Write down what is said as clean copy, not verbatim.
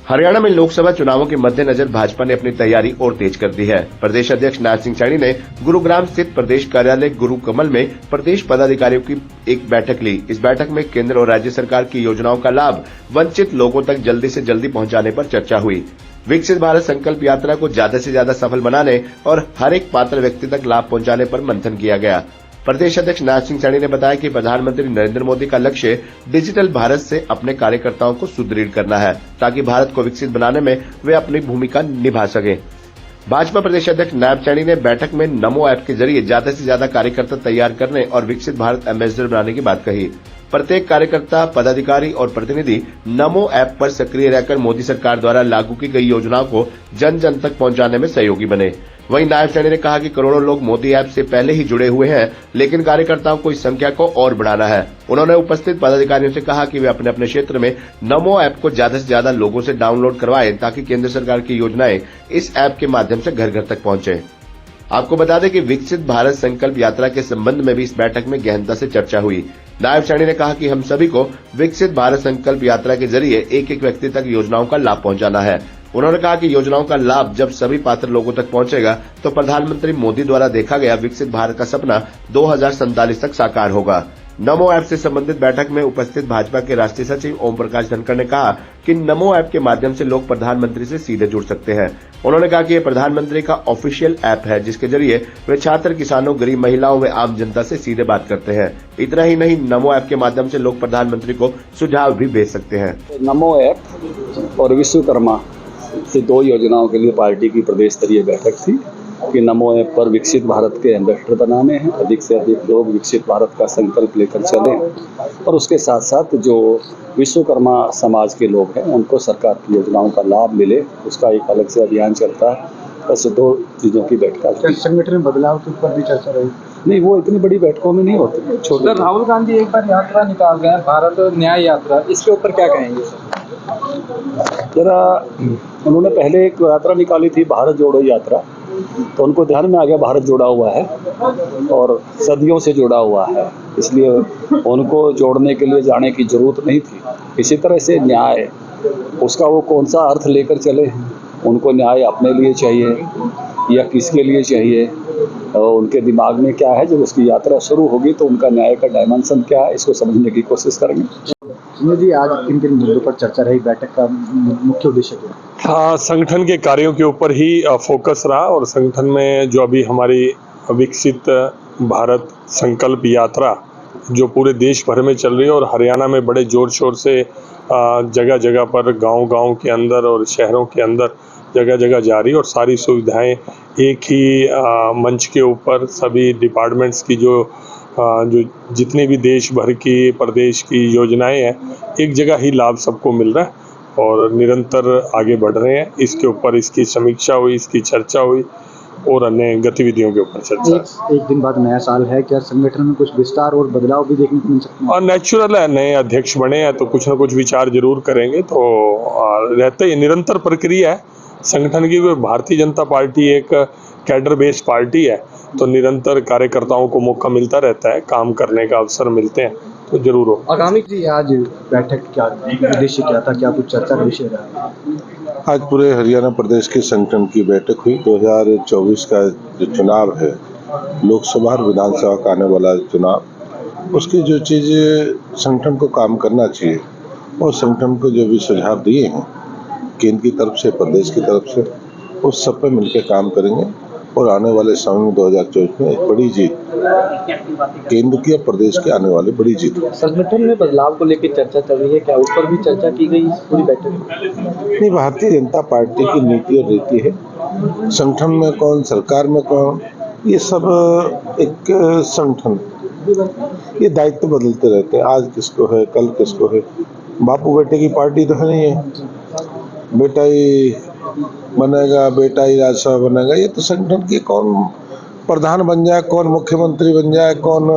हरियाणा में लोकसभा चुनावों के मद्देनजर भाजपा ने अपनी तैयारी और तेज कर दी है। प्रदेश अध्यक्ष नायब सिंह सैनी ने गुरुग्राम स्थित प्रदेश कार्यालय गुरु कमल में प्रदेश पदाधिकारियों की एक बैठक ली। इस बैठक में केंद्र और राज्य सरकार की योजनाओं का लाभ वंचित लोगों तक जल्दी से जल्दी पहुंचाने पर चर्चा हुई। विकसित भारत संकल्प यात्रा को ज्यादा से ज्यादा सफल बनाने और हर एक पात्र व्यक्ति तक लाभ पहुंचाने पर मंथन किया गया। प्रदेश अध्यक्ष नायब सिंह सैनी ने बताया कि प्रधानमंत्री नरेंद्र मोदी का लक्ष्य डिजिटल भारत से अपने कार्यकर्ताओं को सुदृढ़ करना है, ताकि भारत को विकसित बनाने में वे अपनी भूमिका निभा सकें। भाजपा प्रदेश अध्यक्ष नायब सैनी ने बैठक में नमो ऐप के जरिए ज्यादा से ज्यादा कार्यकर्ता तैयार करने और विकसित भारत एम्बेसडर बनाने की बात कही। प्रत्येक कार्यकर्ता, पदाधिकारी और प्रतिनिधि नमो ऐप पर सक्रिय रहकर मोदी सरकार द्वारा लागू की गई योजनाओं को जन जन तक पहुंचाने में सहयोगी बने। वहीं नायब सैनी ने कहा कि करोड़ों लोग मोदी ऐप से पहले ही जुड़े हुए हैं, लेकिन कार्यकर्ताओं को इस संख्या को और बढ़ाना है। उन्होंने उपस्थित पदाधिकारियों से कहा कि वे अपने अपने क्षेत्र में नमो ऐप को ज्यादा से ज्यादा लोगों से डाउनलोड करवाएं, ताकि केंद्र सरकार की योजनाएं इस ऐप के माध्यम से घर घर तक पहुंचे। आपको बता दें कि विकसित भारत संकल्प यात्रा के संबंध में भी इस बैठक में गहनता से चर्चा हुई। नायब सैनी ने कहा कि हम सभी को विकसित भारत संकल्प यात्रा के जरिए एक एक व्यक्ति तक योजनाओं का लाभ पहुंचाना है। उन्होंने कहा कि योजनाओं का लाभ जब सभी पात्र लोगों तक पहुंचेगा तो प्रधानमंत्री मोदी द्वारा देखा गया विकसित भारत का सपना 2047 तक साकार होगा। नमो ऐप से संबंधित बैठक में उपस्थित भाजपा के राष्ट्रीय सचिव ओम प्रकाश धनखड़ ने कहा कि नमो ऐप के माध्यम से लोग प्रधानमंत्री से सीधे जुड़ सकते हैं। उन्होंने कहा कि यह प्रधानमंत्री का ऑफिशियल ऐप है, जिसके जरिए वे छात्र, किसानों, गरीब महिलाओं व आम जनता से सीधे बात करते हैं। इतना ही नहीं, नमो ऐप के माध्यम से लोग प्रधानमंत्री को सुझाव भी भेज सकते हैं। नमो ऐप और विश्वकर्मा से दो योजनाओं के लिए पार्टी की प्रदेश स्तरीय बैठक थी कि नमो ऐप पर विकसित भारत के एम्बेसडर बनाने हैं, अधिक से अधिक लोग विकसित भारत का संकल्प लेकर चलें और उसके साथ साथ जो विश्वकर्मा समाज के लोग हैं उनको सरकार की योजनाओं का लाभ मिले, उसका एक अलग से अभियान चलता है। बस दो चीज़ों की बैठक। संगठन में बदलाव के ऊपर भी चर्चा रही? नहीं, वो इतनी बड़ी बैठकों में नहीं होती। छोटा राहुल गांधी एक बार यात्रा निकाल गए, भारत न्याय यात्रा, इसके ऊपर क्या कहेंगे सर? जरा उन्होंने पहले एक यात्रा निकाली थी, भारत जोड़ो यात्रा, तो उनको ध्यान में आ गया भारत जुड़ा हुआ है और सदियों से जुड़ा हुआ है, इसलिए उनको जोड़ने के लिए जाने की जरूरत नहीं थी। इसी तरह से न्याय, उसका वो कौन सा अर्थ लेकर चले हैं, उनको न्याय अपने लिए चाहिए या किसके लिए चाहिए, उनके दिमाग में क्या है। जब उसकी यात्रा शुरू होगी तो उनका न्याय का डायमेंशन क्या है, इसको समझने की कोशिश करेंगे। जी, आज किन किन मुद्दों पर चर्चा रही? बैठक का मुख्य उद्देश्य क्या? हाँ, संगठन के कार्यों के ऊपर ही फोकस रहा और संगठन में जो अभी हमारी विकसित भारत संकल्प यात्रा जो पूरे देश भर में चल रही है और हरियाणा में बड़े जोर शोर से जगह जगह पर, गांव के अंदर और शहरों के अंदर जगह जगह जा रही है और सारी सुविधाएं एक ही मंच के ऊपर सभी डिपार्टमेंट्स की जो जितनी भी देश भर की, प्रदेश की योजनाएं हैं, एक जगह ही लाभ सबको मिल रहा है और निरंतर आगे बढ़ रहे हैं। इसके ऊपर इसकी समीक्षा हुई, इसकी चर्चा हुई और अन्य गतिविधियों के ऊपर चर्चा। एक दिन बाद नया साल है, क्या संगठन में कुछ विस्तार और बदलाव भी देखने को मिल सकते हैं? और नेचुरल है, नए अध्यक्ष बने हैं तो कुछ ना कुछ विचार जरूर करेंगे, तो रहते ही निरंतर प्रक्रिया है संगठन की। भारतीय जनता पार्टी एक कैडर बेस्ड पार्टी है, तो निरंतर कार्यकर्ताओं को मौका मिलता रहता है, काम करने का अवसर मिलते हैं, तो जरूर हो। आगामी जी आज बैठक क्या उद्देश्य क्या था, क्या कुछ चर्चा का विषय रहा? आज पूरे हरियाणा प्रदेश के संगठन की बैठक हुई। 2024 का जो चुनाव है, लोकसभा और विधानसभा का आने वाला चुनाव, उसकी जो चीज़ें संगठन को काम करना चाहिए और संगठन को जो भी सुझाव दिए हैं केंद्र की तरफ से, प्रदेश की तरफ से, उस सब पे मिलकर काम करेंगे और आने वाले समय में 2024 में एक बड़ी जीत केंद्र की और प्रदेश के आने वाली बड़ी जीत। संगठन में बदलाव को लेकर चर्चा चल रही है, क्या उस पर भी चर्चा की गई पूरी बैठक में? नहीं, भारतीय जनता पार्टी की नीति और रीति है, संगठन में कौन, सरकार में कौन, ये सब एक संगठन, ये दायित्व बदलते रहते हैं। आज किसको है, कल किसको है। बापू बेटे की पार्टी तो है नहीं है, बेटा ही बनेगा, बेटा ही राज्यसभा बनेगा, ये तो संगठन की कौन प्रधान बन जाए, कौन मुख्यमंत्री बन जाए, कौन